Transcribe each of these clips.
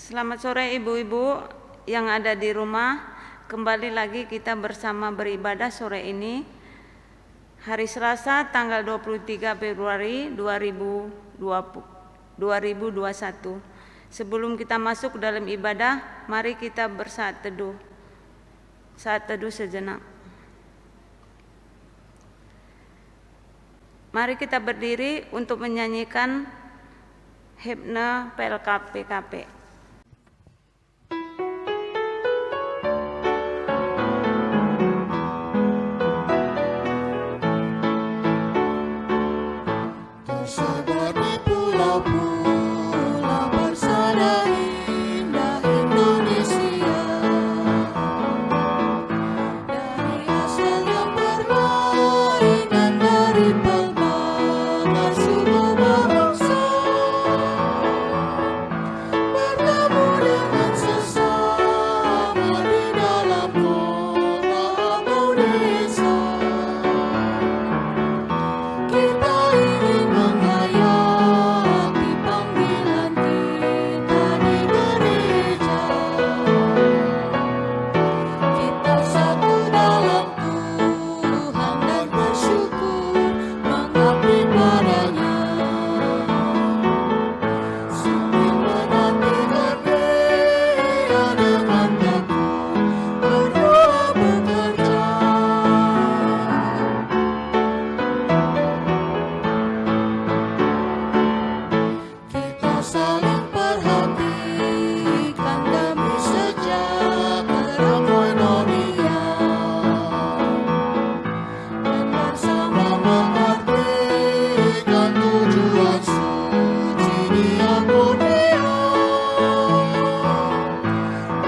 Selamat sore ibu-ibu yang ada di rumah. Kembali lagi kita bersama beribadah sore ini. Hari Selasa tanggal 23 Februari 2021. Sebelum kita masuk ke dalam ibadah, mari kita bersaat teduh. Saat teduh sejenak. Mari kita berdiri untuk menyanyikan himne PKP. Tersebar di pulau-pulau bersama indah Indonesia. Dari asal yang berlainan dari pelbagai suku bangsa, bertemu dengan sesama di dalam kota atau desa. Kita ingin menghayati panggilan kita di gereja. Kita satu dalam Tuhan dan bersyukur mengabdi padanya. Sambil menantikan Dia dengan tekun berdua bekerja. Kita saling perhatikan demi sejahtera koinonia, dan bersama mengartikan tujuan suci diakonia.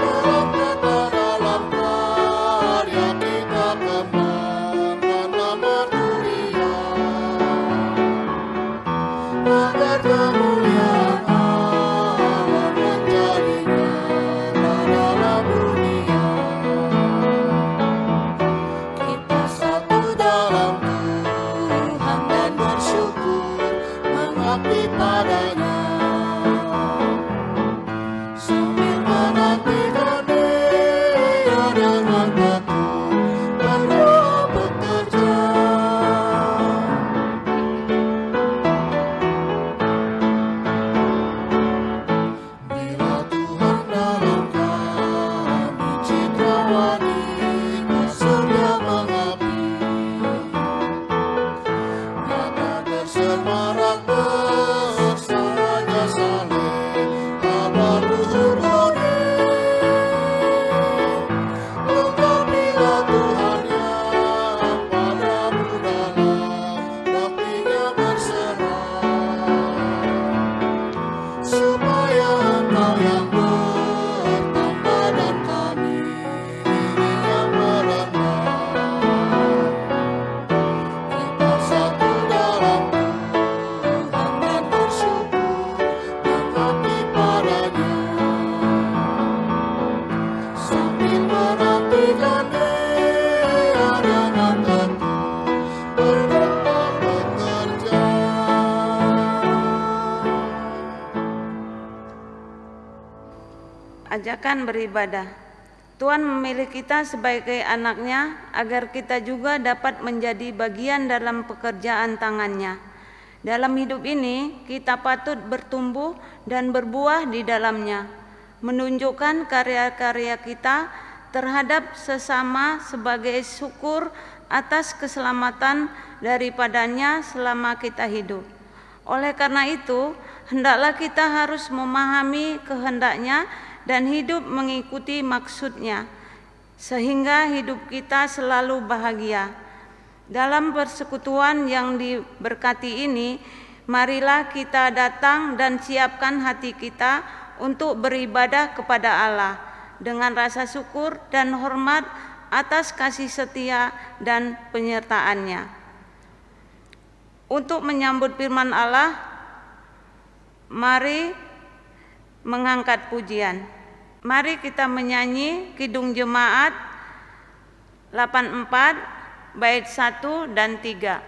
Dalam kata, dalam karya kita kembangkan nama Tuhan, agar kemuliaan Allah menjadi nyata dalam dunia. Kita satu dalam Tuhan dan bersyukur mengabdi padanya. Sambil menantikan Dia dengan tekun berdua bekerja. Bila Tuhan dalam kami citra wanita sedia mengabdi, nyata bersemarak bersamanya saleh kabar luhur budi. Lengkapilah Tuhan yang padamu dalam baktinya berserah, supaya Engkau yang bertambah dan kami ini yang merendah. Kita satu dalam Tuhan dan bersyukur mengabdi padanya. Sambil menantikan Dia dengan tekun berdua bekerja. Ajakan beribadah. Tuhan memilih kita sebagai anaknya agar kita juga dapat menjadi bagian dalam pekerjaan tangannya. Dalam hidup ini kita patut bertumbuh dan berbuah di dalamnya, menunjukkan karya-karya kita terhadap sesama sebagai syukur atas keselamatan daripadanya selama kita hidup. Oleh karena itu, hendaklah kita harus memahami kehendaknya dan hidup mengikuti maksudnya, sehingga hidup kita selalu bahagia. Dalam persekutuan yang diberkati ini, marilah kita datang dan siapkan hati kita untuk beribadah kepada Allah dengan rasa syukur dan hormat atas kasih setia dan penyertaannya. Untuk menyambut firman Allah, mari mengangkat pujian. Mari kita menyanyi Kidung Jemaat 84 bait 1 dan 3.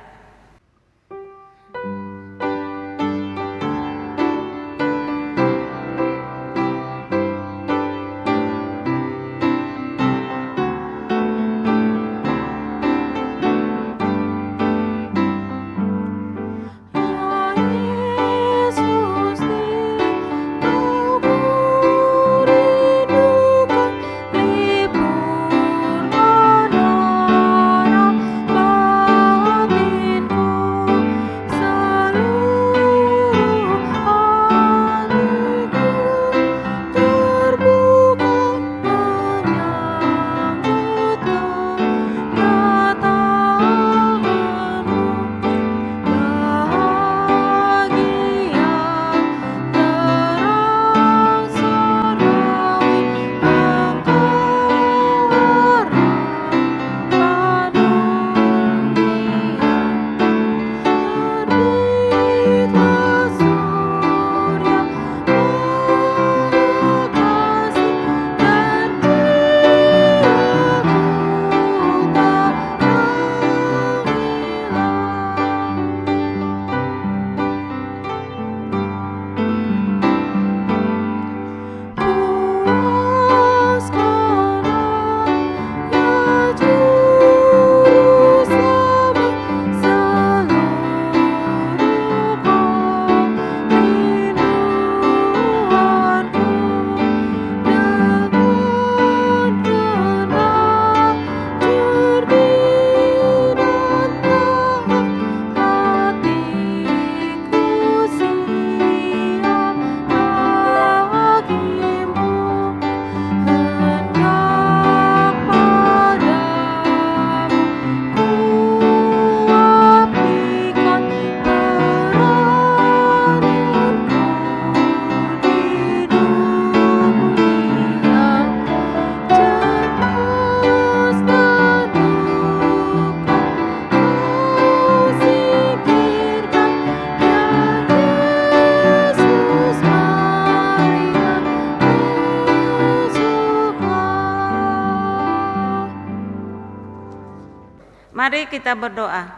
Mari kita berdoa.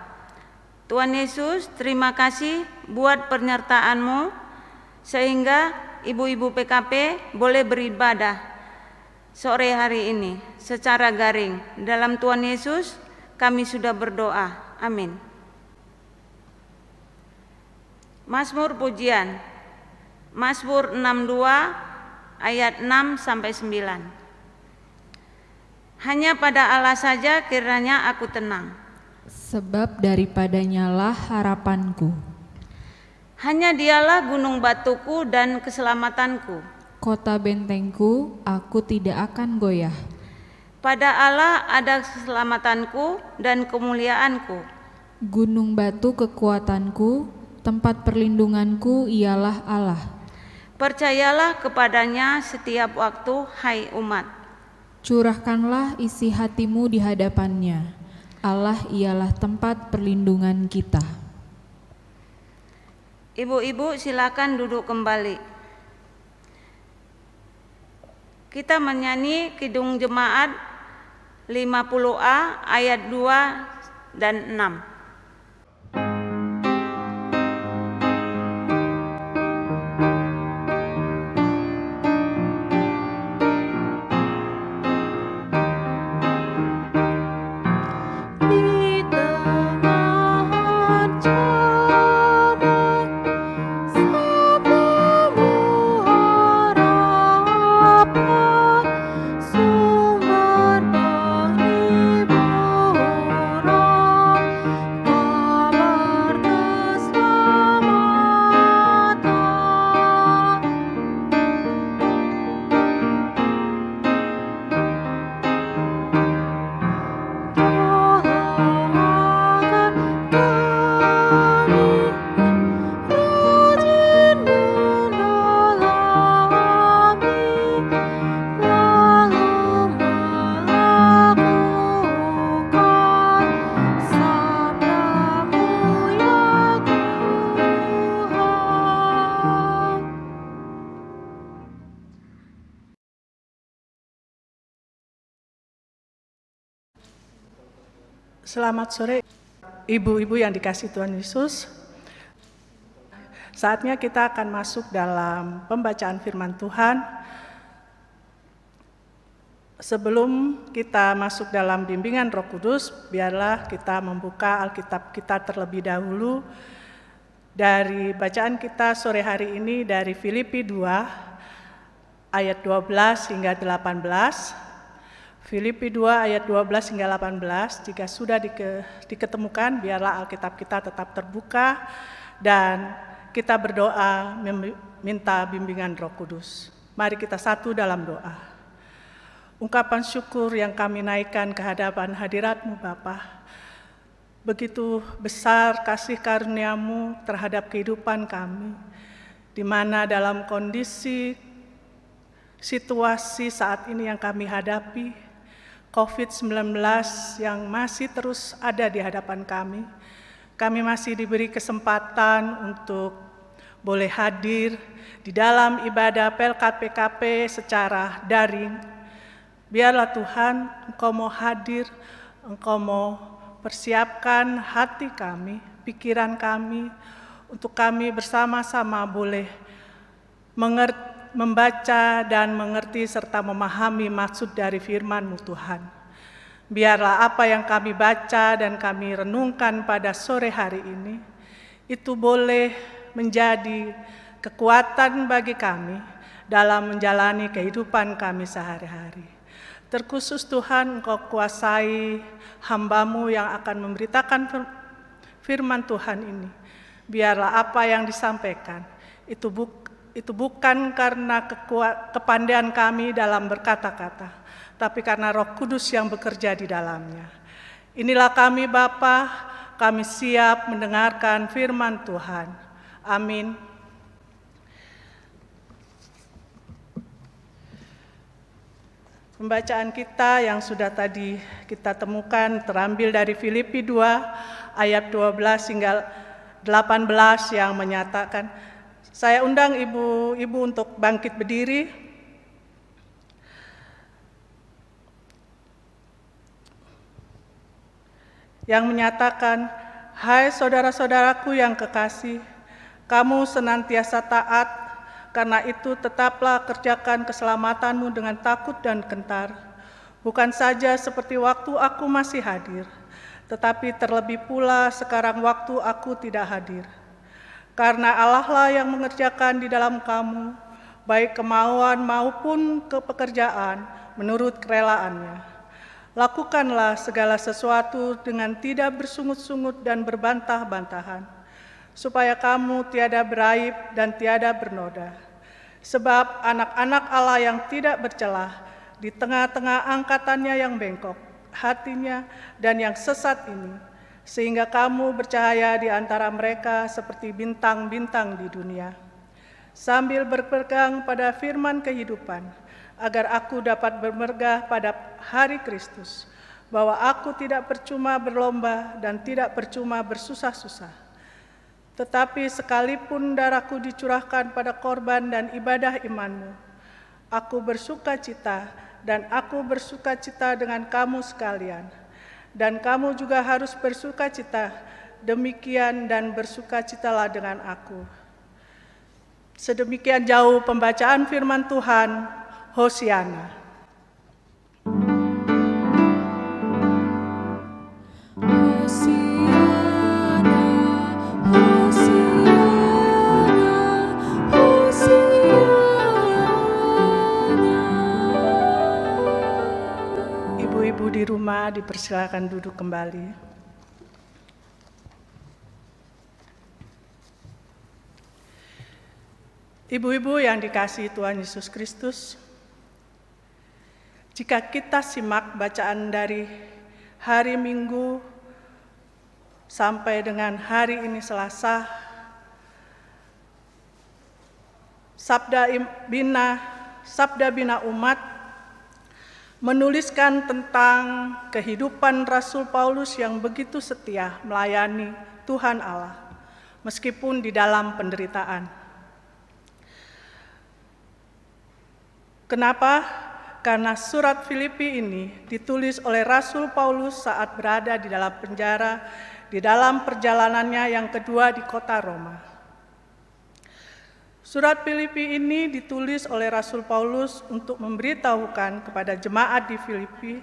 Tuhan Yesus, terima kasih buat penyertaan-Mu sehingga ibu-ibu PKP boleh beribadah sore hari ini secara garing. Dalam Tuhan Yesus kami sudah berdoa. Amin. Mazmur pujian. Mazmur 62 ayat 6 sampai 9. Hanya pada Allah saja kiranya aku tenang. Sebab daripadanya lah harapanku. Hanya Dialah gunung batuku dan keselamatanku. Kota bentengku, aku tidak akan goyah. Pada Allah ada keselamatanku dan kemuliaanku. Gunung batu kekuatanku, tempat perlindunganku ialah Allah. Percayalah kepadanya setiap waktu, hai umat. Curahkanlah isi hatimu di hadapannya. Allah ialah tempat perlindungan kita. Ibu-ibu silakan duduk kembali. Kita menyanyi Kidung Jemaat 50A ayat 2 dan 6. Selamat sore, ibu-ibu yang dikasihi Tuhan Yesus. Saatnya kita akan masuk dalam pembacaan firman Tuhan. Sebelum kita masuk dalam bimbingan Roh Kudus, biarlah kita membuka Alkitab kita terlebih dahulu. Dari bacaan kita sore hari ini dari Filipi 2 ayat 12 hingga 18. Filipi 2 ayat 12 hingga 18, jika sudah diketemukan, biarlah Alkitab kita tetap terbuka dan kita berdoa meminta bimbingan Roh Kudus. Mari kita satu dalam doa. Ungkapan syukur yang kami naikkan ke hadapan hadirat-Mu Bapa. Begitu besar kasih karunia-Mu terhadap kehidupan kami, di mana dalam kondisi situasi saat ini yang kami hadapi, COVID-19 yang masih terus ada di hadapan kami masih diberi kesempatan untuk boleh hadir di dalam ibadah Pelkat PKP secara daring. Biarlah Tuhan, Engkau mau hadir, Engkau mau persiapkan hati kami, pikiran kami, untuk kami bersama-sama boleh membaca dan mengerti serta memahami maksud dari firman-Mu Tuhan. Biarlah apa yang kami baca dan kami renungkan pada sore hari ini, itu boleh menjadi kekuatan bagi kami dalam menjalani kehidupan kami sehari-hari. Terkhusus Tuhan, Engkau kuasai hamba-Mu yang akan memberitakan firman Tuhan ini. Biarlah apa yang disampaikan, itu bukan karena kepandaian kami dalam berkata-kata, tapi karena Roh Kudus yang bekerja di dalamnya. Inilah kami Bapa, kami siap mendengarkan firman Tuhan. Amin. Pembacaan kita yang sudah tadi kita temukan terambil dari Filipi 2 ayat 12 hingga 18 yang menyatakan, saya undang ibu-ibu untuk bangkit berdiri. yang menyatakan, "Hai saudara-saudaraku yang kekasih, kamu senantiasa taat, karena itu tetaplah kerjakan keselamatanmu dengan takut dan gentar, bukan saja seperti waktu aku masih hadir, tetapi terlebih pula sekarang waktu aku tidak hadir. Karena Allah lah yang mengerjakan di dalam kamu, baik kemauan maupun pekerjaan menurut kerelaannya. Lakukanlah segala sesuatu dengan tidak bersungut-sungut dan berbantah-bantahan, supaya kamu tiada beraib dan tiada bernoda. Sebab anak-anak Allah yang tidak bercelah di tengah-tengah angkatannya yang bengkok hatinya dan yang sesat ini, sehingga kamu bercahaya di antara mereka seperti bintang-bintang di dunia. Sambil berpegang pada firman kehidupan, agar aku dapat bermegah pada hari Kristus, bahwa aku tidak percuma berlomba dan tidak percuma bersusah-susah. Tetapi sekalipun darahku dicurahkan pada korban dan ibadah imanmu, aku bersuka cita dan aku bersuka cita dengan kamu sekalian. Dan kamu juga harus bersuka cita, demikian dan bersuka citalah dengan aku." Sedemikian jauh pembacaan firman Tuhan. Hosiana. Hosiana, Hosiana, Hosiana. Ibu-ibu di rumah dipersilakan duduk kembali. Ibu-ibu yang dikasihi Tuhan Yesus Kristus, jika kita simak bacaan dari hari Minggu sampai dengan hari ini Selasa, Sabda Bina Umat menuliskan tentang kehidupan Rasul Paulus yang begitu setia melayani Tuhan Allah, meskipun di dalam penderitaan. Kenapa? Karena surat Filipi ini ditulis oleh Rasul Paulus saat berada di dalam penjara, di dalam perjalanannya yang kedua di kota Roma. Surat Filipi ini ditulis oleh Rasul Paulus untuk memberitahukan kepada jemaat di Filipi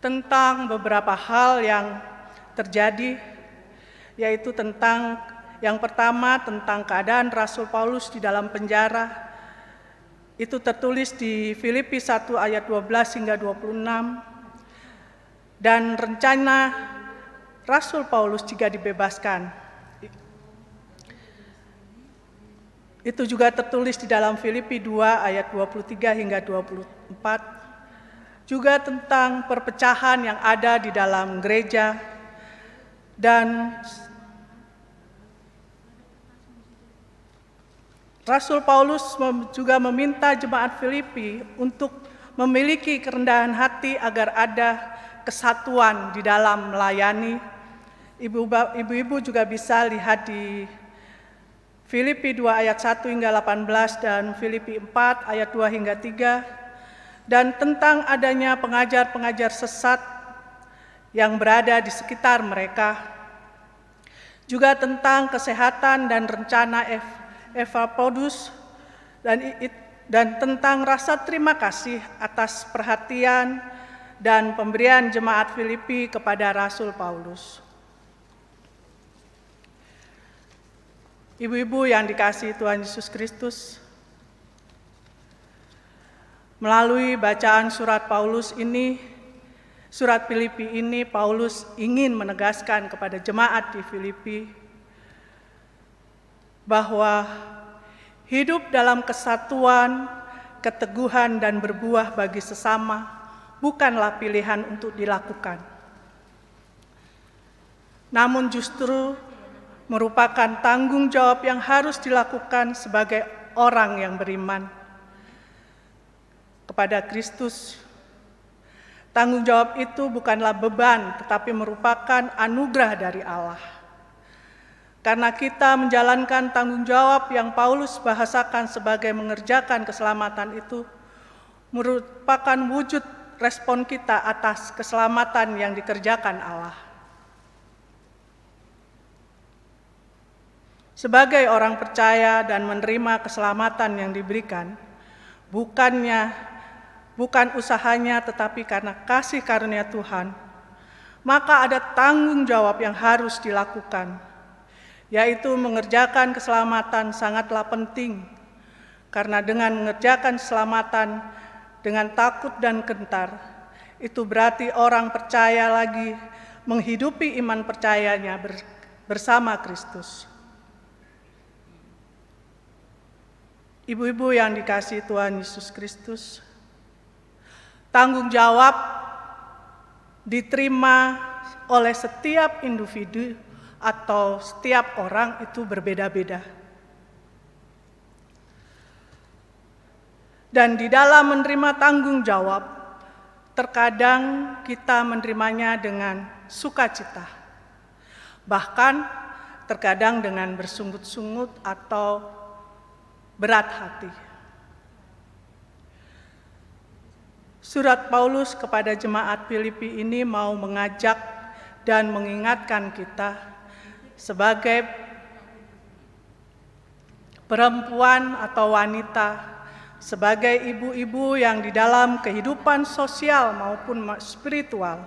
tentang beberapa hal yang terjadi, yaitu tentang yang pertama tentang keadaan Rasul Paulus di dalam penjara. Itu tertulis di Filipi 1 ayat 12 hingga 26, dan rencana Rasul Paulus jika dibebaskan. Itu juga tertulis di dalam Filipi 2 ayat 23 hingga 24, juga tentang perpecahan yang ada di dalam gereja, dan Rasul Paulus juga meminta jemaat Filipi untuk memiliki kerendahan hati agar ada kesatuan di dalam melayani. Ibu-ibu juga bisa lihat di Filipi 2 ayat 1 hingga 18 dan Filipi 4 ayat 2 hingga 3, dan tentang adanya pengajar-pengajar sesat yang berada di sekitar mereka. Juga tentang kesehatan dan rencana Epaprodus, dan tentang rasa terima kasih atas perhatian dan pemberian jemaat Filipi kepada Rasul Paulus. Ibu-ibu yang dikasihi Tuhan Yesus Kristus, melalui bacaan surat Paulus ini, surat Filipi ini, Paulus ingin menegaskan kepada jemaat di Filipi bahwa hidup dalam kesatuan, keteguhan, dan berbuah bagi sesama bukanlah pilihan untuk dilakukan, namun justru merupakan tanggung jawab yang harus dilakukan sebagai orang yang beriman kepada Kristus. Tanggung jawab itu bukanlah beban, tetapi merupakan anugerah dari Allah. Karena kita menjalankan tanggung jawab yang Paulus bahasakan sebagai mengerjakan keselamatan itu, merupakan wujud respon kita atas keselamatan yang dikerjakan Allah. sebagai orang percaya dan menerima keselamatan yang diberikan, bukan usahanya tetapi karena kasih karunia Tuhan, maka ada tanggung jawab yang harus dilakukan, yaitu mengerjakan keselamatan sangatlah penting, karena dengan mengerjakan keselamatan dengan takut dan gentar, itu berarti orang percaya lagi menghidupi iman percayanya bersama Kristus. Ibu-ibu yang dikasihi Tuhan Yesus Kristus, tanggung jawab diterima oleh setiap individu atau setiap orang itu berbeda-beda. Dan di dalam menerima tanggung jawab, terkadang kita menerimanya dengan sukacita, bahkan terkadang dengan bersungut-sungut atau berat hati. Surat Paulus kepada jemaat Filipi ini mau mengajak dan mengingatkan kita sebagai perempuan atau wanita, sebagai ibu-ibu yang di dalam kehidupan sosial maupun spiritual,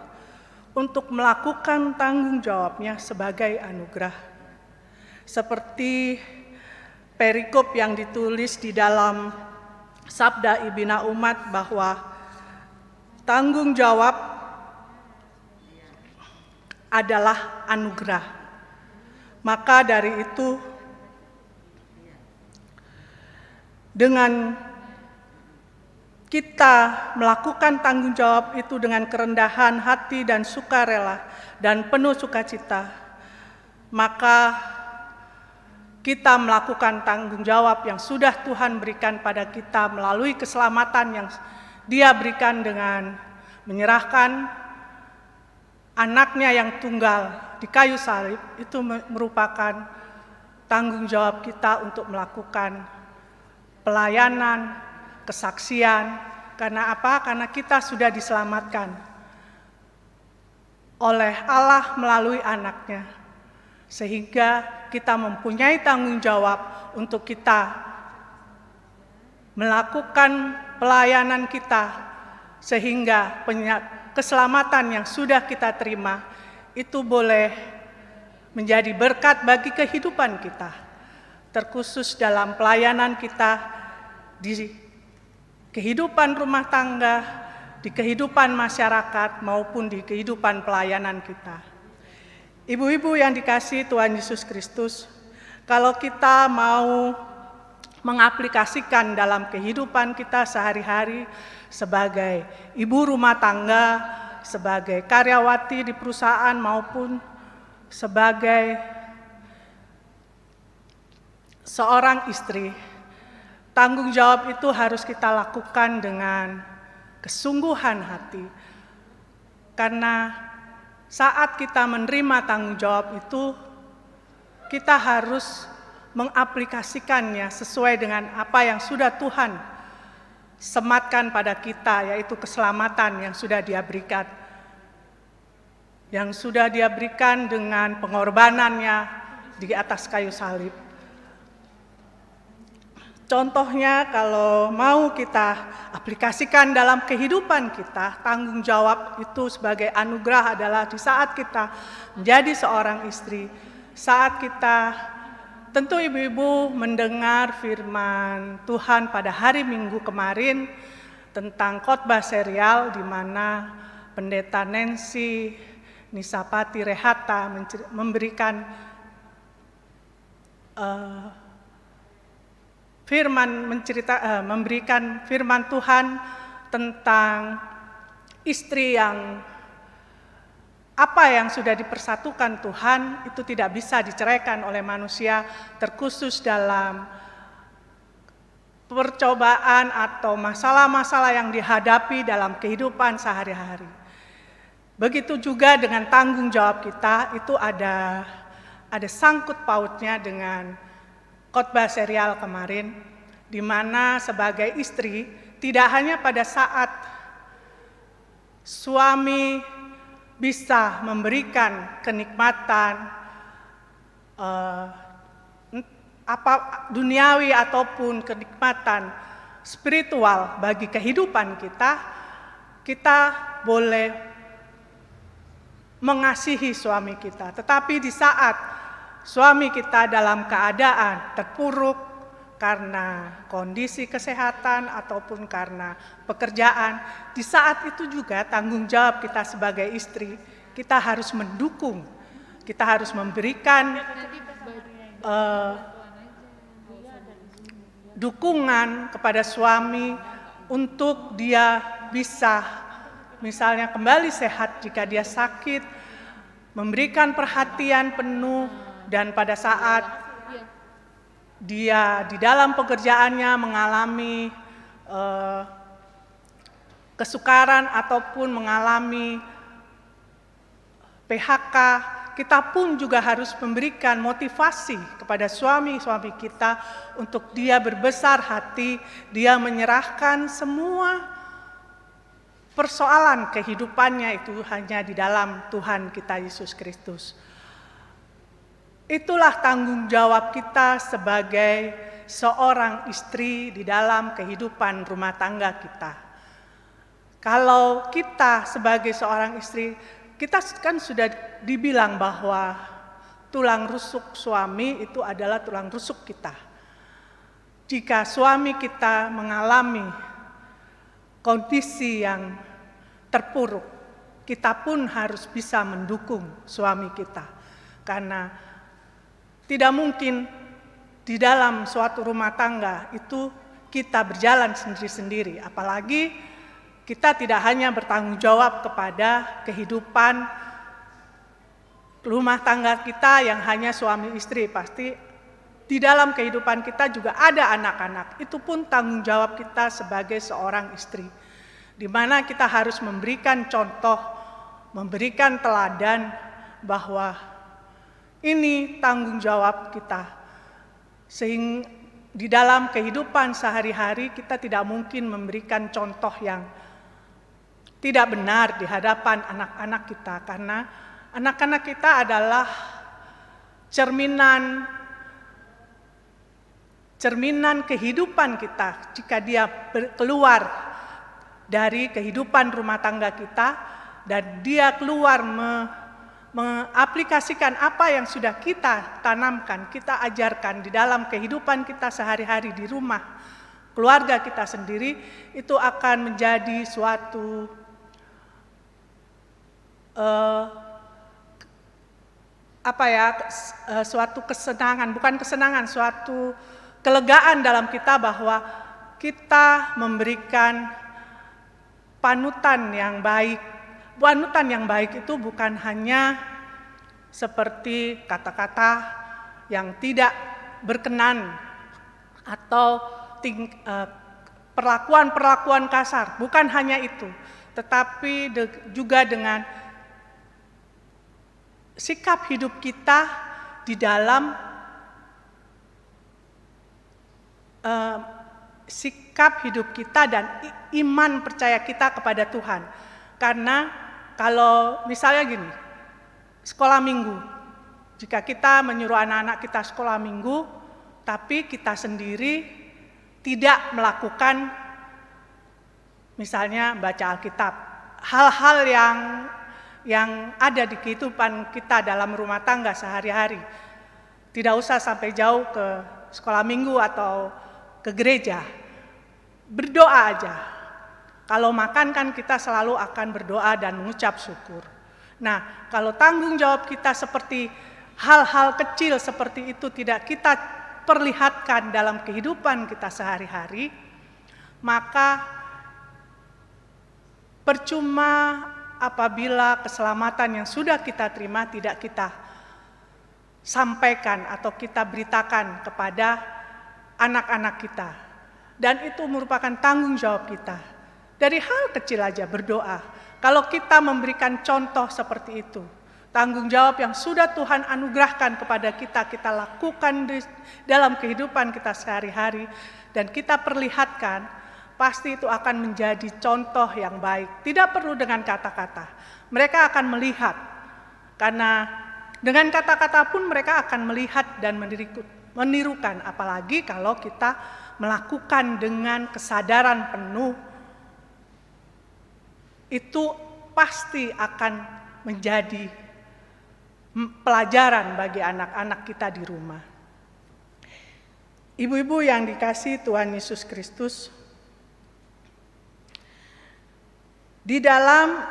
untuk melakukan tanggung jawabnya sebagai anugerah. Seperti perikop yang ditulis di dalam Sabda Ibina Umat bahwa tanggung jawab adalah anugerah. Maka dari itu, dengan kita melakukan tanggung jawab itu dengan kerendahan hati dan sukarela dan penuh sukacita, maka kita melakukan tanggung jawab yang sudah Tuhan berikan pada kita melalui keselamatan yang Dia berikan dengan menyerahkan anaknya yang tunggal di kayu salib. Itu merupakan tanggung jawab kita untuk melakukan pelayanan, kesaksian. Karena apa? Karena kita sudah diselamatkan oleh Allah melalui anaknya, sehingga kita mempunyai tanggung jawab untuk kita melakukan pelayanan kita, sehingga keselamatan yang sudah kita terima itu boleh menjadi berkat bagi kehidupan kita, terkhusus dalam pelayanan kita di kehidupan rumah tangga, di kehidupan masyarakat, maupun di kehidupan pelayanan kita. Ibu-ibu yang dikasihi Tuhan Yesus Kristus, kalau kita mau mengaplikasikan dalam kehidupan kita sehari-hari sebagai ibu rumah tangga, sebagai karyawati di perusahaan, maupun sebagai seorang istri, tanggung jawab itu harus kita lakukan dengan kesungguhan hati. Karena saat kita menerima tanggung jawab itu, kita harus mengaplikasikannya sesuai dengan apa yang sudah Tuhan sematkan pada kita, yaitu keselamatan yang sudah Dia berikan. Yang sudah Dia berikan dengan pengorbanannya di atas kayu salib. Contohnya, kalau mau kita aplikasikan dalam kehidupan kita, tanggung jawab itu sebagai anugerah adalah di saat kita menjadi seorang istri, saat kita, tentu ibu-ibu mendengar firman Tuhan pada hari Minggu kemarin tentang khotbah serial di mana Pendeta Nancy Nisapati Rehata memberikan memberikan firman Tuhan tentang istri yang apa yang sudah dipersatukan Tuhan itu tidak bisa diceraikan oleh manusia, terkhusus dalam percobaan atau masalah-masalah yang dihadapi dalam kehidupan sehari-hari. Begitu juga dengan tanggung jawab kita, itu ada sangkut pautnya dengan khotbah serial kemarin, di mana sebagai istri tidak hanya pada saat suami bisa memberikan kenikmatan, apa duniawi ataupun kenikmatan spiritual bagi kehidupan kita, kita boleh mengasihi suami kita. Tetapi di saat suami kita dalam keadaan terpuruk karena kondisi kesehatan ataupun karena pekerjaan, di saat itu juga tanggung jawab kita sebagai istri, kita harus mendukung, kita harus memberikan dukungan kepada suami untuk dia bisa misalnya kembali sehat jika dia sakit, memberikan perhatian penuh, dan pada saat dia di dalam pekerjaannya mengalami kesukaran ataupun mengalami PHK, kita pun juga harus memberikan motivasi kepada suami-suami kita untuk dia berbesar hati, dia menyerahkan semua persoalan kehidupannya itu hanya di dalam Tuhan kita Yesus Kristus. Itulah tanggung jawab kita sebagai seorang istri di dalam kehidupan rumah tangga kita. Kalau kita sebagai seorang istri, kita kan sudah dibilang bahwa tulang rusuk suami itu adalah tulang rusuk kita. Jika suami kita mengalami kondisi yang terpuruk, kita pun harus bisa mendukung suami kita. Karena tidak mungkin di dalam suatu rumah tangga itu kita berjalan sendiri-sendiri. Apalagi kita tidak hanya bertanggung jawab kepada kehidupan rumah tangga kita yang hanya suami istri. Pasti di dalam kehidupan kita juga ada anak-anak. Itu pun tanggung jawab kita sebagai seorang istri. Di mana kita harus memberikan contoh, memberikan teladan bahwa ini tanggung jawab kita. Sehingga di dalam kehidupan sehari-hari kita tidak mungkin memberikan contoh yang tidak benar di hadapan anak-anak kita. Karena anak-anak kita adalah cerminan kehidupan kita. Jika dia keluar dari kehidupan rumah tangga kita dan dia keluar mengaplikasikan apa yang sudah kita tanamkan, kita ajarkan di dalam kehidupan kita sehari-hari di rumah, keluarga kita sendiri, itu akan menjadi suatu suatu kesenangan, bukan kesenangan, suatu kelegaan dalam kita bahwa kita memberikan panutan yang baik. Panutan yang baik itu bukan hanya seperti kata-kata yang tidak berkenan atau perlakuan-perlakuan kasar, bukan hanya itu, tetapi juga dengan sikap hidup kita di dalam sikap hidup kita dan iman percaya kita kepada Tuhan. Karena kalau misalnya gini, sekolah minggu, jika kita menyuruh anak-anak kita sekolah minggu, tapi kita sendiri tidak melakukan misalnya baca Alkitab, hal-hal yang ada di kehidupan kita dalam rumah tangga sehari-hari, tidak usah sampai jauh ke sekolah minggu atau ke gereja, berdoa aja. Kalau makan kan kita selalu akan berdoa dan mengucap syukur. Nah, kalau tanggung jawab kita seperti hal-hal kecil seperti itu tidak kita perlihatkan dalam kehidupan kita sehari-hari, maka percuma apabila keselamatan yang sudah kita terima tidak kita sampaikan atau kita beritakan kepada anak-anak kita. Dan itu merupakan tanggung jawab kita. Dari hal kecil aja berdoa. Kalau kita memberikan contoh seperti itu, tanggung jawab yang sudah Tuhan anugerahkan kepada kita, kita lakukan dalam kehidupan kita sehari-hari, dan kita perlihatkan, pasti itu akan menjadi contoh yang baik. Tidak perlu dengan kata-kata, mereka akan melihat. Karena dengan kata-kata pun mereka akan melihat dan menirukan, apalagi kalau kita melakukan dengan kesadaran penuh, itu pasti akan menjadi pelajaran bagi anak-anak kita di rumah. Ibu-ibu yang dikasihi Tuhan Yesus Kristus, di dalam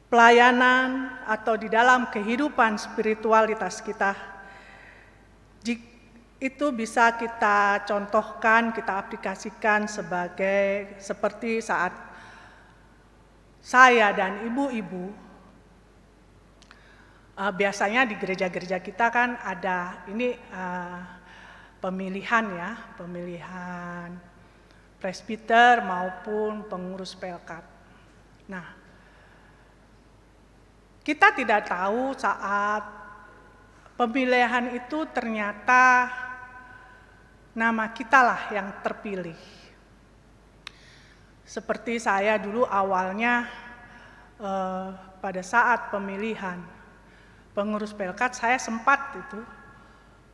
pelayanan atau di dalam kehidupan spiritualitas kita, itu bisa kita contohkan, kita aplikasikan seperti saat saya dan ibu-ibu, biasanya di gereja-gereja kita kan ada pemilihan presbiter maupun pengurus pelkat. Nah, kita tidak tahu saat pemilihan itu ternyata nama kitalah yang terpilih. Seperti saya dulu awalnya pada saat pemilihan pengurus pelkat, saya sempat itu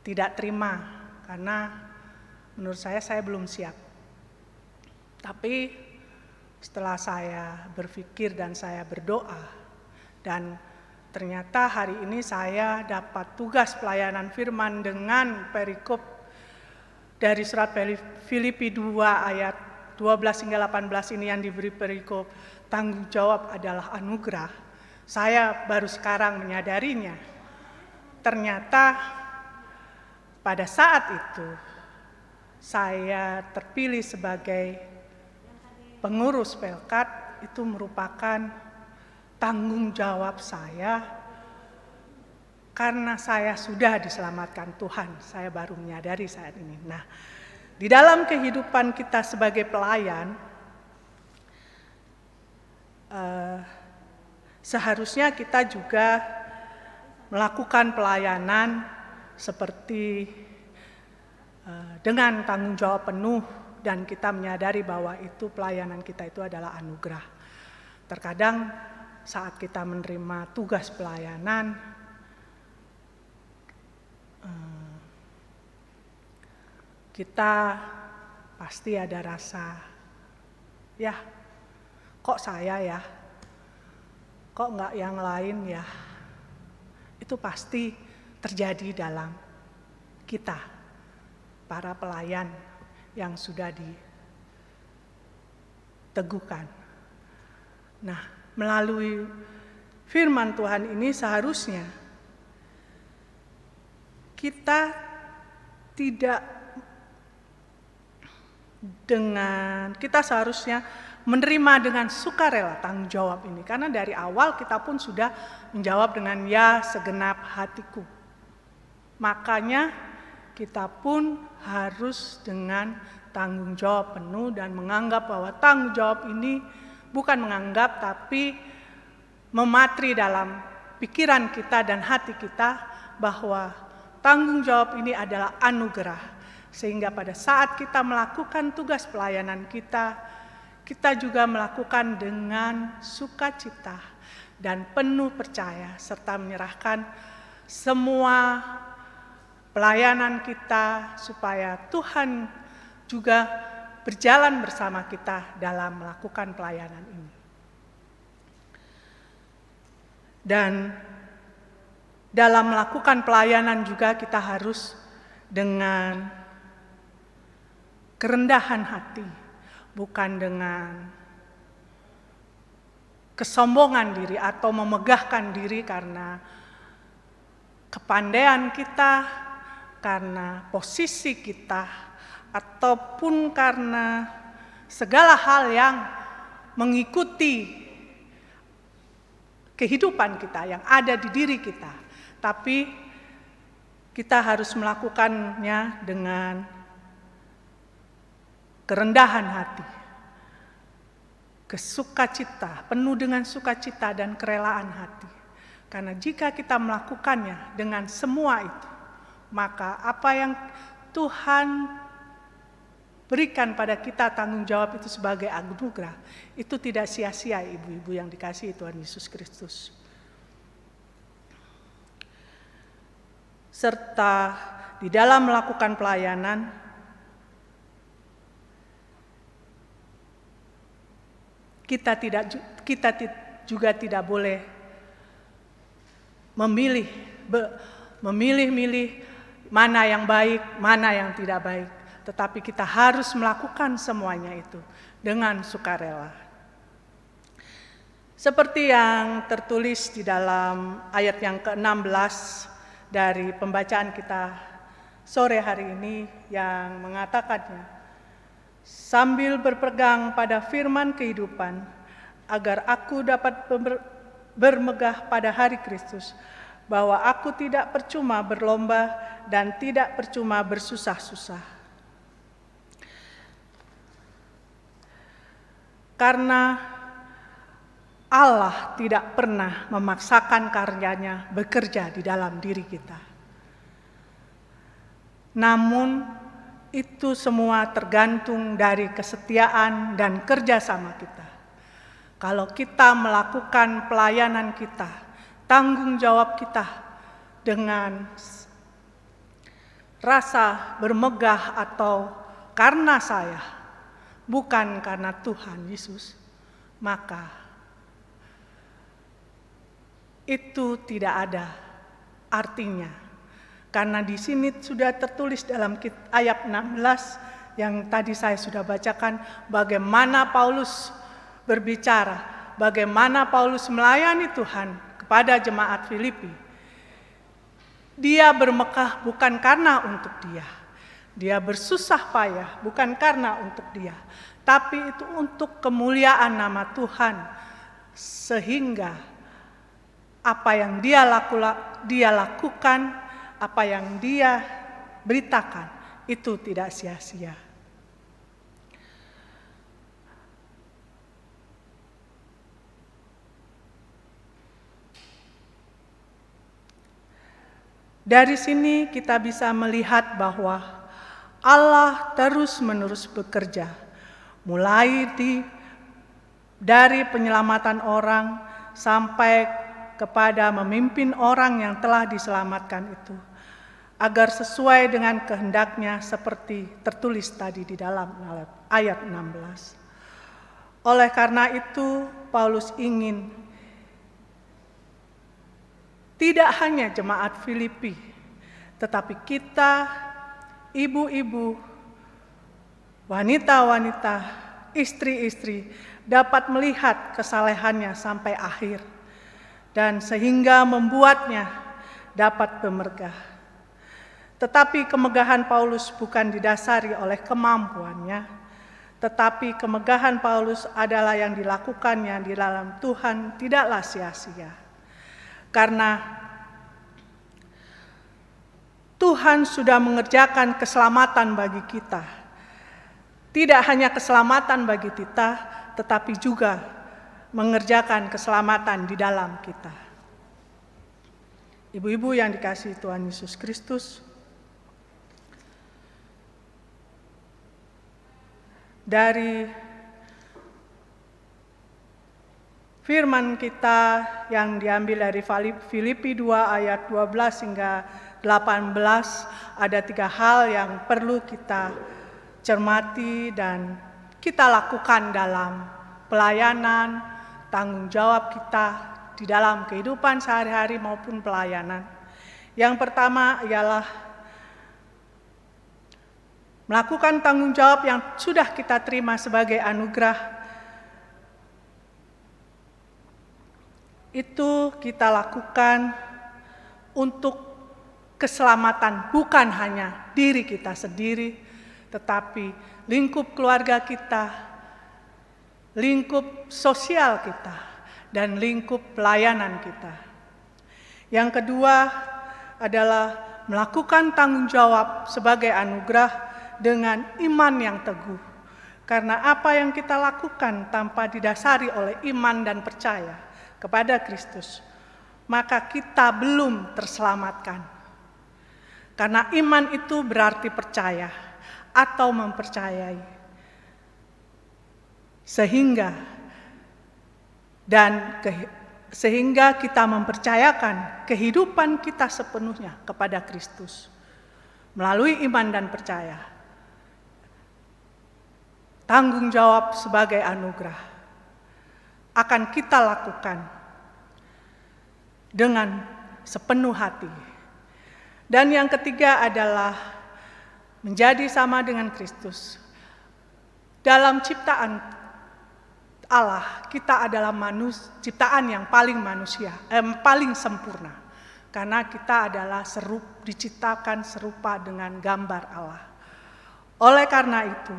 tidak terima karena menurut saya belum siap. Tapi setelah saya berpikir dan saya berdoa, dan ternyata hari ini saya dapat tugas pelayanan firman dengan perikop dari surat Filipi 2 ayat 12 hingga 18 ini yang diberi perikop tanggung jawab adalah anugerah. Saya baru sekarang menyadarinya. Ternyata pada saat itu saya terpilih sebagai pengurus pelkat, itu merupakan tanggung jawab saya karena saya sudah diselamatkan Tuhan. Saya baru menyadari saat ini. Nah, di dalam kehidupan kita sebagai pelayan, seharusnya kita juga melakukan pelayanan seperti dengan tanggung jawab penuh, dan kita menyadari bahwa itu pelayanan kita itu adalah anugerah. Terkadang saat kita menerima tugas pelayanan, kita pasti ada rasa, ya kok saya ya, kok enggak yang lain ya. Itu pasti terjadi dalam kita, para pelayan yang sudah diteguhkan. Nah, melalui firman Tuhan ini seharusnya kita seharusnya menerima dengan sukarela tanggung jawab ini, karena dari awal kita pun sudah menjawab dengan ya segenap hatiku. Makanya kita pun harus dengan tanggung jawab penuh dan menganggap bahwa tanggung jawab ini bukan menganggap, tapi mematri dalam pikiran kita dan hati kita bahwa tanggung jawab ini adalah anugerah. Sehingga pada saat kita melakukan tugas pelayanan kita juga melakukan dengan sukacita dan penuh percaya, serta menyerahkan semua pelayanan kita supaya Tuhan juga berjalan bersama kita dalam melakukan pelayanan ini. Dan dalam melakukan pelayanan juga kita harus dengan kerendahan hati, bukan dengan kesombongan diri atau memegahkan diri karena kepandaian kita, karena posisi kita, ataupun karena segala hal yang mengikuti kehidupan kita yang ada di diri kita. Tapi kita harus melakukannya dengan kerendahan hati, kesukacita, penuh dengan sukacita dan kerelaan hati. Karena jika kita melakukannya dengan semua itu, maka apa yang Tuhan berikan pada kita tanggung jawab itu sebagai anugerah, itu tidak sia-sia, ibu-ibu yang dikasihi Tuhan Yesus Kristus. serta di dalam melakukan pelayanan, kita juga tidak boleh memilih-milih mana yang baik, mana yang tidak baik. Tetapi kita harus melakukan semuanya itu dengan sukarela. Seperti yang tertulis di dalam ayat yang ke-16 dari pembacaan kita sore hari ini yang mengatakannya, sambil berpegang pada firman kehidupan, agar aku dapat bermegah pada hari Kristus, bahwa aku tidak percuma berlomba dan tidak percuma bersusah-susah. Karena Allah tidak pernah memaksakan karyanya bekerja di dalam diri kita. Namun itu semua tergantung dari kesetiaan dan kerjasama kita. Kalau kita melakukan pelayanan kita, tanggung jawab kita dengan rasa bermegah atau karena saya, bukan karena Tuhan Yesus, maka itu tidak ada artinya. Karena di sini sudah tertulis dalam ayat 16 yang tadi saya sudah bacakan, bagaimana Paulus berbicara, bagaimana Paulus melayani Tuhan kepada jemaat Filipi. Dia bermegah bukan karena untuk dia. Dia bersusah payah bukan karena untuk dia, tapi itu untuk kemuliaan nama Tuhan, sehingga apa yang dia lakukan, apa yang dia beritakan, itu tidak sia-sia. Dari sini kita bisa melihat bahwa Allah terus-menerus bekerja, mulai dari penyelamatan orang sampai kepada memimpin orang yang telah diselamatkan itu, agar sesuai dengan kehendaknya seperti tertulis tadi di dalam ayat 16. Oleh karena itu, Paulus ingin tidak hanya jemaat Filipi, tetapi kita, ibu-ibu, wanita-wanita, istri-istri, dapat melihat kesalehannya sampai akhir, dan sehingga membuatnya dapat bermegah. Tetapi kemegahan Paulus bukan didasari oleh kemampuannya, tetapi kemegahan Paulus adalah yang dilakukannya di dalam Tuhan tidaklah sia-sia. Karena Tuhan sudah mengerjakan keselamatan bagi kita. Tidak hanya keselamatan bagi kita, tetapi juga mengerjakan keselamatan di dalam kita. Ibu-ibu yang dikasihi Tuhan Yesus Kristus, dari firman kita yang diambil dari Filipi 2 ayat 12 hingga 18, ada 3 hal yang perlu kita cermati dan kita lakukan dalam pelayanan, tanggung jawab kita di dalam kehidupan sehari-hari maupun pelayanan. Yang pertama ialah melakukan tanggung jawab yang sudah kita terima sebagai anugerah. Itu kita lakukan untuk keselamatan bukan hanya diri kita sendiri, tetapi lingkup keluarga kita, lingkup sosial kita, dan lingkup pelayanan kita. Yang kedua adalah melakukan tanggung jawab sebagai anugerah dengan iman yang teguh. Karena apa yang kita lakukan tanpa didasari oleh iman dan percaya kepada Kristus, maka kita belum terselamatkan. Karena iman itu berarti percaya atau mempercayai. Sehingga dan sehingga kita mempercayakan kehidupan kita sepenuhnya kepada Kristus melalui iman dan percaya. Tanggung jawab sebagai anugerah akan kita lakukan dengan sepenuh hati. Dan yang ketiga adalah menjadi sama dengan Kristus. Dalam ciptaan Allah, kita adalah ciptaan yang paling sempurna. Karena kita adalah diciptakan serupa dengan gambar Allah. Oleh karena itu,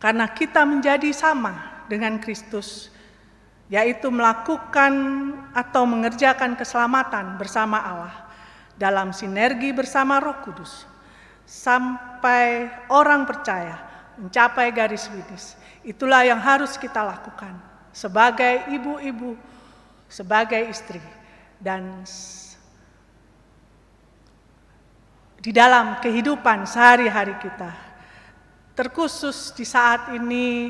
karena kita menjadi sama dengan Kristus, yaitu melakukan atau mengerjakan keselamatan bersama Allah dalam sinergi bersama Roh Kudus, sampai orang percaya mencapai garis finish. Itulah yang harus kita lakukan sebagai ibu-ibu, sebagai istri, dan di dalam kehidupan sehari-hari kita. Terkhusus di saat ini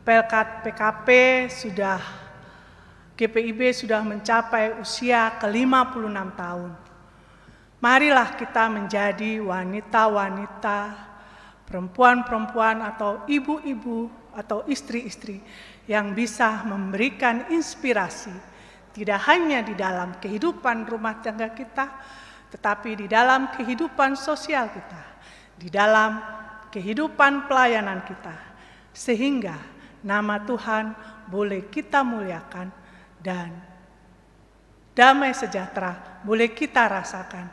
PKP GPIB sudah mencapai usia ke-56 tahun. Marilah kita menjadi wanita-wanita, perempuan-perempuan atau ibu-ibu atau istri-istri yang bisa memberikan inspirasi, tidak hanya di dalam kehidupan rumah tangga kita, tetapi di dalam kehidupan sosial kita, di dalam kehidupan pelayanan kita, sehingga nama Tuhan boleh kita muliakan dan damai sejahtera boleh kita rasakan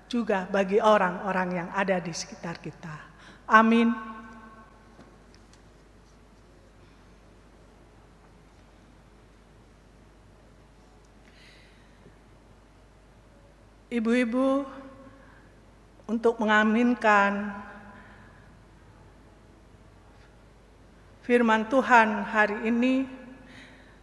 juga bagi orang-orang yang ada di sekitar kita. Amin. Ibu-ibu, untuk mengaminkan firman Tuhan hari ini,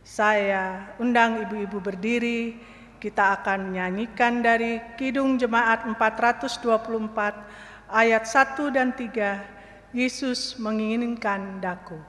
saya undang ibu-ibu berdiri. Kita akan menyanyikan dari Kidung Jemaat 424 ayat 1 dan 3, Yesus menginginkan daku.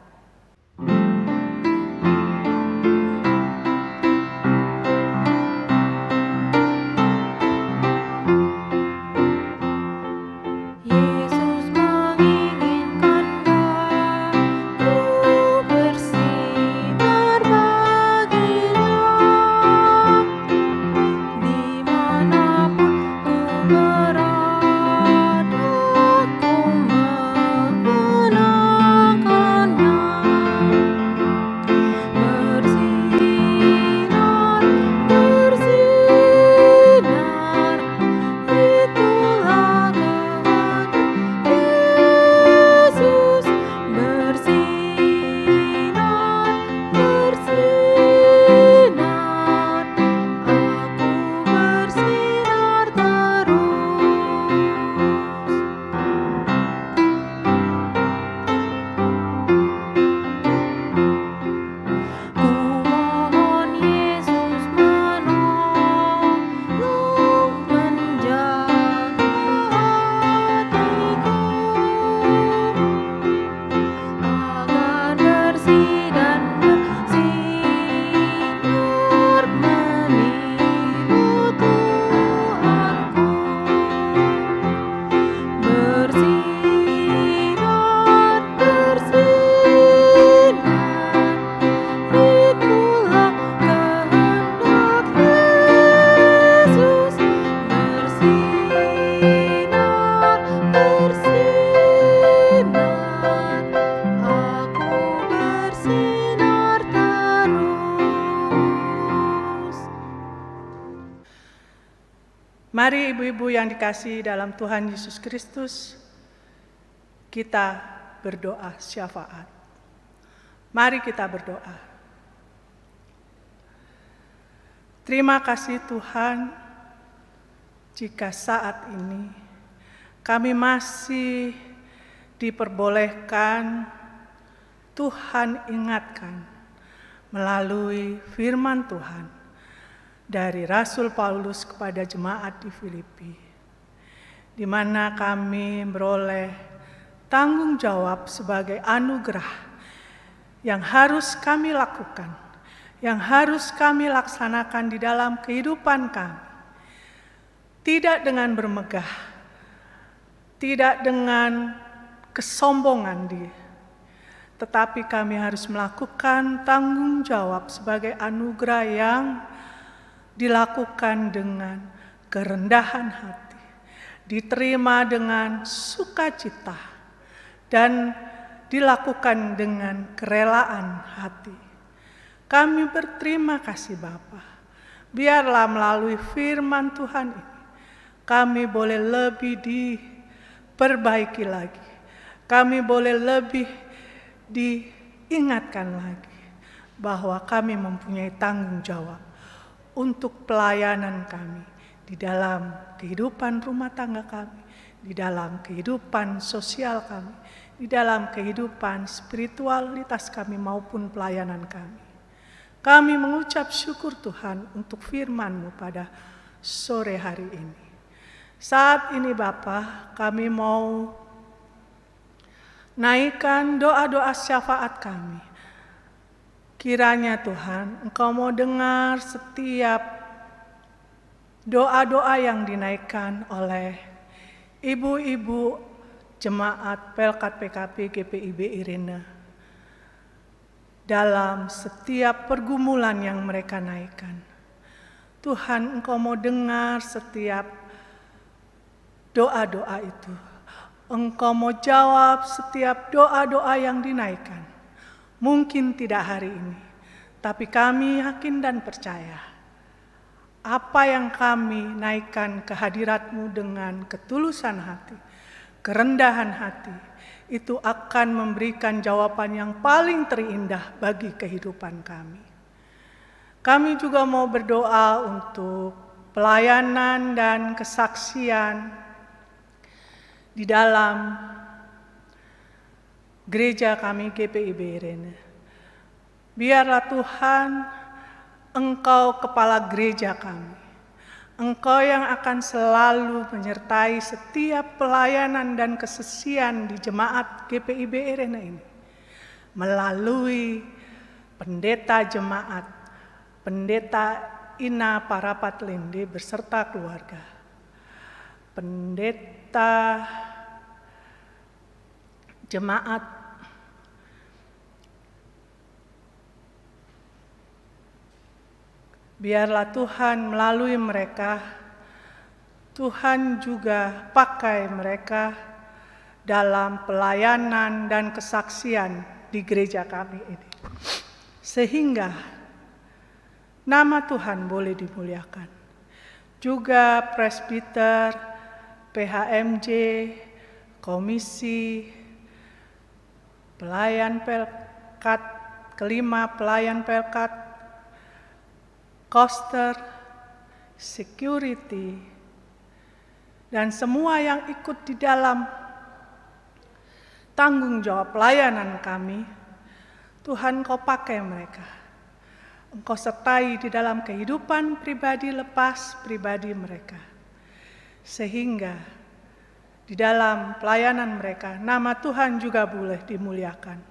Mari ibu-ibu yang dikasihi dalam Tuhan Yesus Kristus, kita berdoa syafaat. Mari kita berdoa. Terima kasih Tuhan, jika saat ini kami masih diperbolehkan Tuhan ingatkan melalui firman Tuhan dari Rasul Paulus kepada jemaat di Filipi, di mana kami beroleh tanggung jawab sebagai anugerah yang harus kami lakukan, yang harus kami laksanakan di dalam kehidupan kami. Tidak dengan bermegah, tidak dengan kesombongan diri, tetapi kami harus melakukan tanggung jawab sebagai anugerah yang dilakukan dengan kerendahan hati, diterima dengan sukacita, dan dilakukan dengan kerelaan hati. Kami berterima kasih Bapa. Biarlah melalui firman Tuhan ini, kami boleh lebih diperbaiki lagi. Kami boleh lebih diingatkan lagi bahwa kami mempunyai tanggung jawab untuk pelayanan kami di dalam kehidupan rumah tangga kami, di dalam kehidupan sosial kami, di dalam kehidupan spiritualitas kami maupun pelayanan kami. Kami mengucap syukur Tuhan untuk firman-Mu pada sore hari ini. Saat ini Bapa, kami mau naikkan doa-doa syafaat kami. Kiranya Tuhan, Engkau mau dengar setiap doa-doa yang dinaikkan oleh ibu-ibu Jemaat Pelkat PKP GPIB Irene dalam setiap pergumulan yang mereka naikkan. Tuhan, Engkau mau dengar setiap doa-doa itu. Engkau mau jawab setiap doa-doa yang dinaikkan. Mungkin tidak hari ini, tapi kami yakin dan percaya apa yang kami naikkan ke hadirat-Mu dengan ketulusan hati, kerendahan hati, itu akan memberikan jawaban yang paling terindah bagi kehidupan kami. Kami juga mau berdoa untuk pelayanan dan kesaksian di dalam gereja kami GPIB Irene. Biarlah Tuhan, Engkau kepala gereja kami. Engkau yang akan selalu menyertai setiap pelayanan dan kesaksian di jemaat GPIB Irene ini. Melalui pendeta jemaat, pendeta Ina Parapat Linde beserta keluarga. Pendeta jemaat biarlah Tuhan melalui mereka, Tuhan juga pakai mereka dalam pelayanan dan kesaksian di gereja kami ini. Sehingga nama Tuhan boleh dimuliakan. Juga presbiter, PHMJ, komisi, pelayan Pelkat, kelima pelayan Pelkat, koster, security, dan semua yang ikut di dalam tanggung jawab pelayanan kami, Tuhan Kau pakai mereka. Engkau sertai di dalam kehidupan pribadi lepas pribadi mereka. Sehingga di dalam pelayanan mereka, nama Tuhan juga boleh dimuliakan.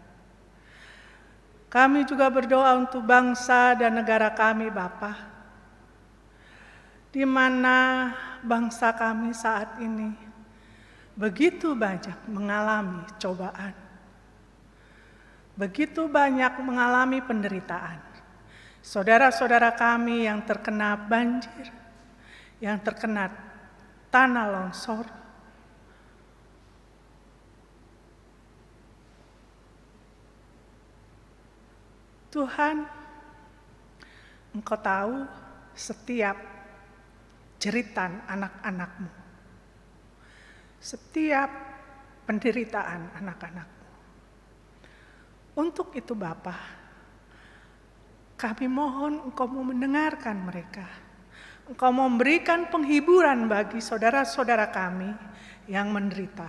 Kami juga berdoa untuk bangsa dan negara kami, Bapa, di mana bangsa kami saat ini begitu banyak mengalami cobaan, begitu banyak mengalami penderitaan. Saudara-saudara kami yang terkena banjir, yang terkena tanah longsor, Tuhan, Engkau tahu setiap jeritan anak-anak-Mu, setiap penderitaan anak-anak-Mu. Untuk itu Bapa, kami mohon Engkau mau mendengarkan mereka. Engkau mau memberikan penghiburan bagi saudara-saudara kami yang menderita.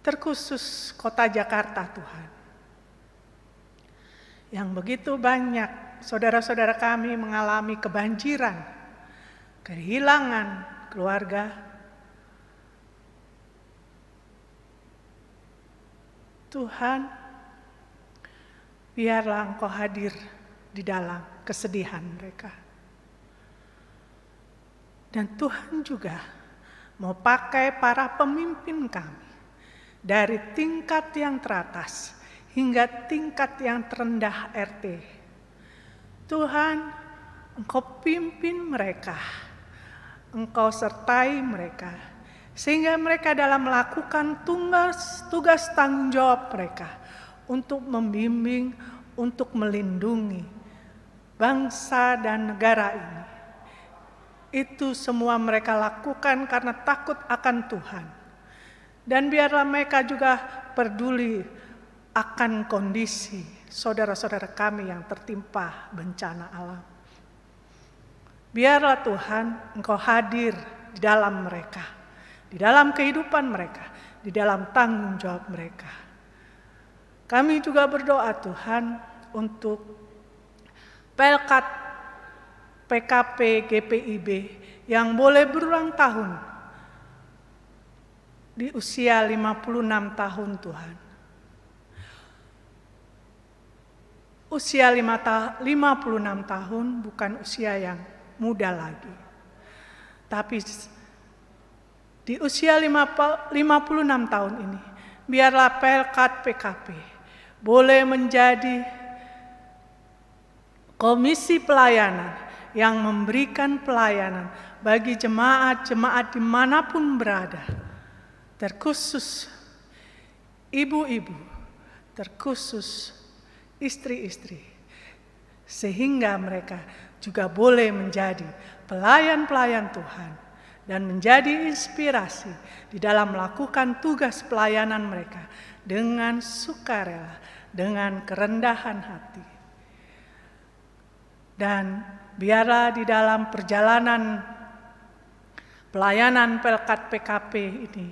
Terkhusus kota Jakarta Tuhan, yang begitu banyak saudara-saudara kami mengalami kebanjiran, kehilangan keluarga. Tuhan, biarlah Engkau hadir di dalam kesedihan mereka. Dan Tuhan juga mau pakai para pemimpin kami dari tingkat yang teratas hingga tingkat yang terendah RT. Tuhan, Engkau pimpin mereka, Engkau sertai mereka, sehingga mereka dalam melakukan tugas tanggung jawab mereka untuk membimbing, untuk melindungi bangsa dan negara ini. Itu semua mereka lakukan karena takut akan Tuhan. Dan biarlah mereka juga peduli akan kondisi saudara-saudara kami yang tertimpa bencana alam. Biarlah Tuhan Engkau hadir di dalam mereka, di dalam kehidupan mereka, di dalam tanggung jawab mereka. Kami juga berdoa Tuhan untuk Pelkat PKP GPIB yang boleh berulang tahun di usia 56 tahun Tuhan. Usia 56 tahun bukan usia yang muda lagi. Tapi di usia 56 tahun ini, biarlah Pelkat PKP boleh menjadi komisi pelayanan yang memberikan pelayanan bagi jemaat-jemaat dimanapun berada, terkhusus ibu-ibu, terkhusus istri-istri, sehingga mereka juga boleh menjadi pelayan-pelayan Tuhan dan menjadi inspirasi di dalam melakukan tugas pelayanan mereka dengan sukarela, dengan kerendahan hati. Dan biarlah di dalam perjalanan pelayanan Pelkat PKP ini,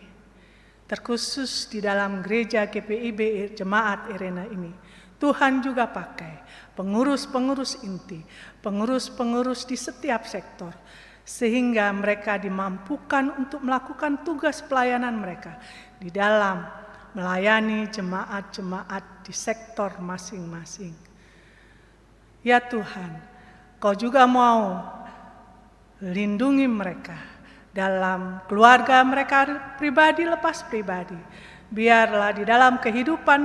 terkhusus di dalam gereja GPIB Jemaat Irena ini, Tuhan juga pakai pengurus-pengurus inti, pengurus-pengurus di setiap sektor, sehingga mereka dimampukan untuk melakukan tugas pelayanan mereka di dalam melayani jemaat-jemaat di sektor masing-masing. Ya Tuhan, Kau juga mau lindungi mereka dalam keluarga mereka pribadi lepas pribadi. Biarlah di dalam kehidupan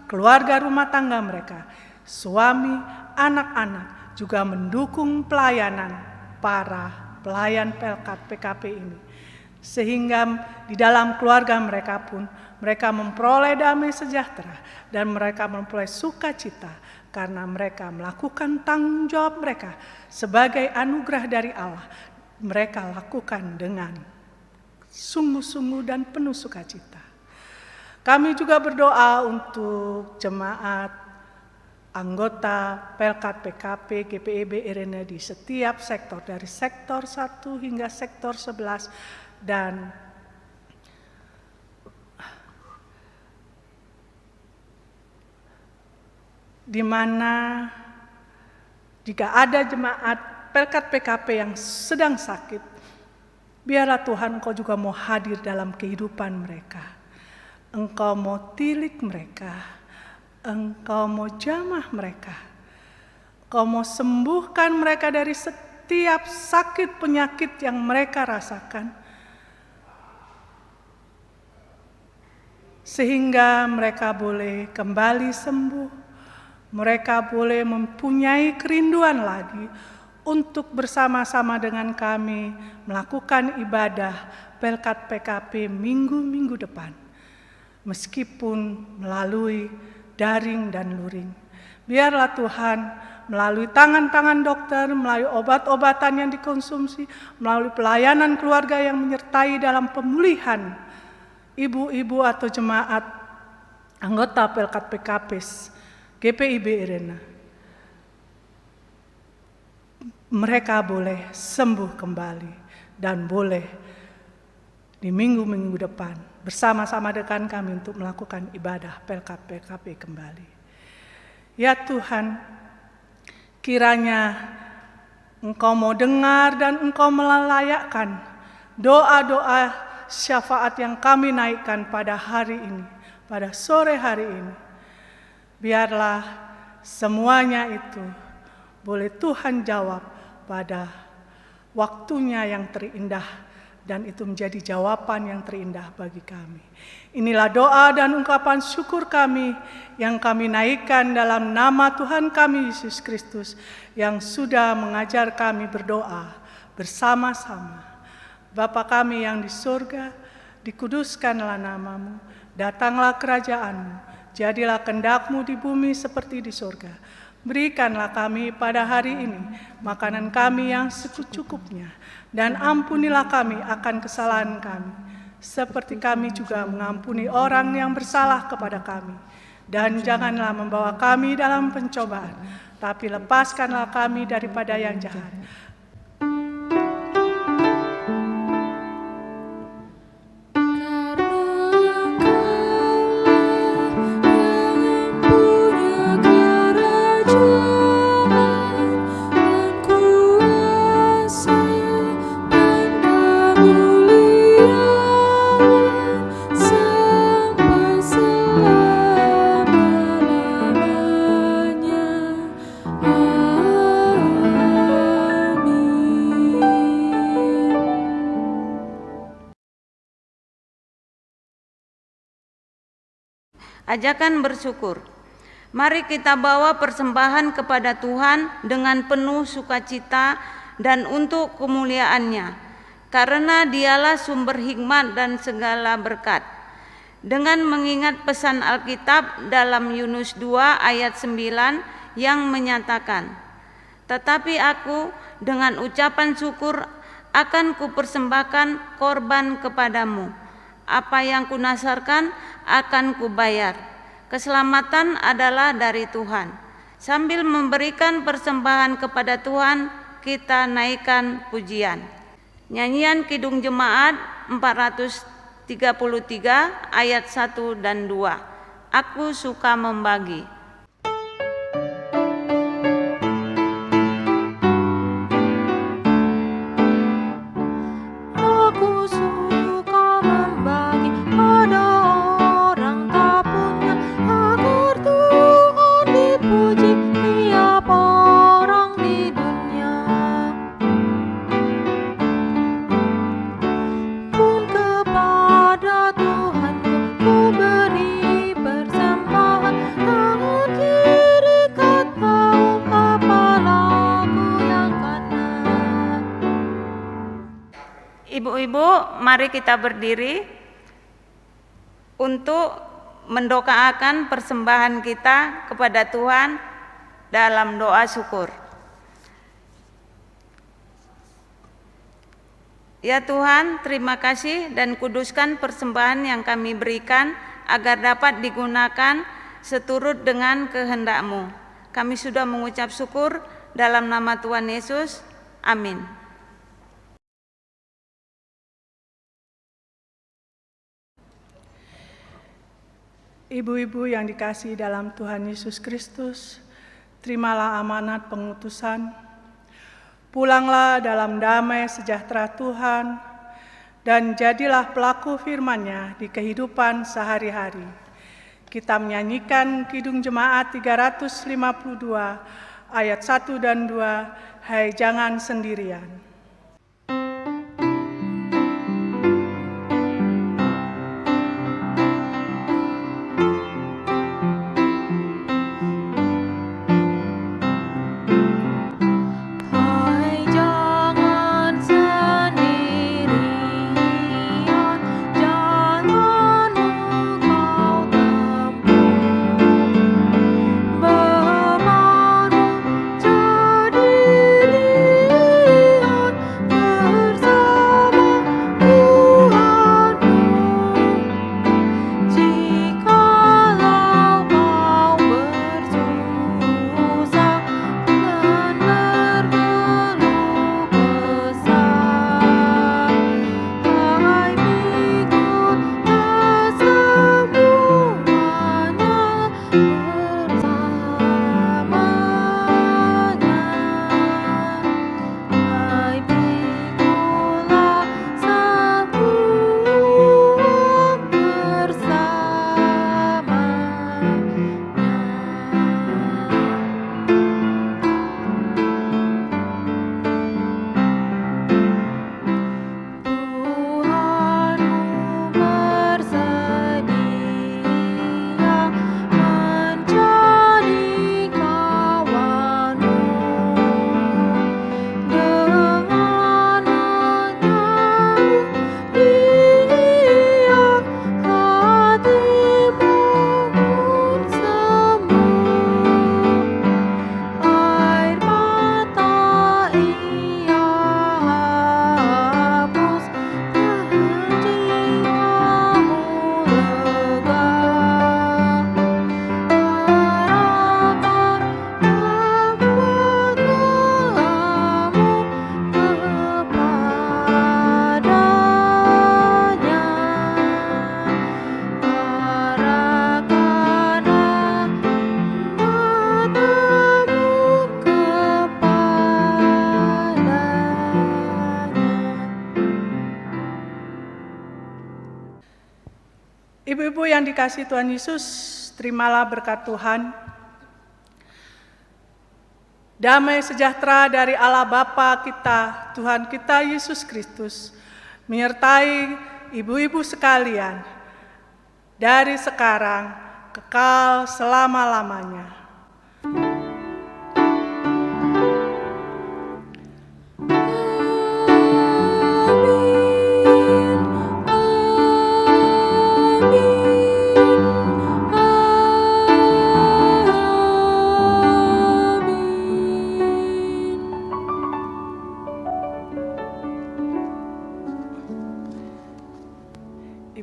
keluarga rumah tangga mereka, suami, anak-anak juga mendukung pelayanan para pelayan Pelkat PKP ini. Sehingga di dalam keluarga mereka pun mereka memperoleh damai sejahtera dan mereka memperoleh sukacita karena mereka melakukan tanggung jawab mereka sebagai anugerah dari Allah. Mereka lakukan dengan sungguh-sungguh dan penuh sukacita. Kami juga berdoa untuk jemaat anggota Pelkat PKP GPIB Irena di setiap sektor, dari sektor 1 hingga sektor 11, dan di mana jika ada jemaat Pelkat PKP yang sedang sakit, biarlah Tuhan Engkau juga mau hadir dalam kehidupan mereka. Engkau mau tilik mereka, Engkau mau jamah mereka, Engkau mau sembuhkan mereka dari setiap sakit penyakit yang mereka rasakan, sehingga mereka boleh kembali sembuh. Mereka boleh mempunyai kerinduan lagi untuk bersama-sama dengan kami melakukan ibadah Pelkat PKP minggu-minggu depan, meskipun melalui daring dan luring. Biarlah Tuhan melalui tangan-tangan dokter, melalui obat-obatan yang dikonsumsi, melalui pelayanan keluarga yang menyertai dalam pemulihan ibu-ibu atau jemaat anggota Pelkat PKP GPIB Irena, mereka boleh sembuh kembali dan boleh di minggu-minggu depan bersama-sama dengan kami untuk melakukan ibadah Pelkat PKP kembali. Ya Tuhan, kiranya Engkau mau dengar dan Engkau melayakkan doa-doa syafaat yang kami naikkan pada hari ini, pada sore hari ini. Biarlah semuanya itu boleh Tuhan jawab pada waktunya yang terindah, dan itu menjadi jawaban yang terindah bagi kami. Inilah doa dan ungkapan syukur kami yang kami naikkan dalam nama Tuhan kami Yesus Kristus yang sudah mengajar kami berdoa bersama-sama. Bapa kami yang di surga, dikuduskanlah namamu, datanglah kerajaanmu, jadilah kehendak-Mu di bumi seperti di surga. Berikanlah kami pada hari ini makanan kami yang secukupnya, dan ampunilah kami akan kesalahan kami, seperti kami juga mengampuni orang yang bersalah kepada kami. Dan janganlah membawa kami dalam pencobaan, tapi lepaskanlah kami daripada yang jahat. Ajakan bersyukur. Mari kita bawa persembahan kepada Tuhan dengan penuh sukacita dan untuk kemuliaan-Nya, karena Dialah sumber hikmat dan segala berkat. Dengan mengingat pesan Alkitab dalam Yunus 2 ayat 9 yang menyatakan, "Tetapi aku dengan ucapan syukur akan kupersembahkan korban kepadamu. Apa yang kunasarkan akan kubayar. Keselamatan adalah dari Tuhan." Sambil memberikan persembahan kepada Tuhan, kita naikkan pujian. Nyanyian Kidung Jemaat 433 ayat 1 dan 2. Aku suka membagi. Ibu-ibu, mari kita berdiri untuk mendoakan persembahan kita kepada Tuhan dalam doa syukur. Ya Tuhan, terima kasih dan kuduskan persembahan yang kami berikan agar dapat digunakan seturut dengan kehendak-Mu. Kami sudah mengucap syukur dalam nama Tuhan Yesus. Amin. Ibu-ibu yang dikasihi dalam Tuhan Yesus Kristus, terimalah amanat pengutusan. Pulanglah dalam damai sejahtera Tuhan, dan jadilah pelaku firman-Nya di kehidupan sehari-hari. Kita menyanyikan Kidung Jemaat 352 ayat 1 dan 2, "Hai jangan sendirian." Bebaru jadi yang dikasihi Tuhan Yesus, terimalah berkat Tuhan. Damai sejahtera dari Allah Bapa kita, Tuhan kita Yesus Kristus, menyertai ibu-ibu sekalian, dari sekarang kekal selama-lamanya.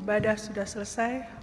Ibadah sudah selesai.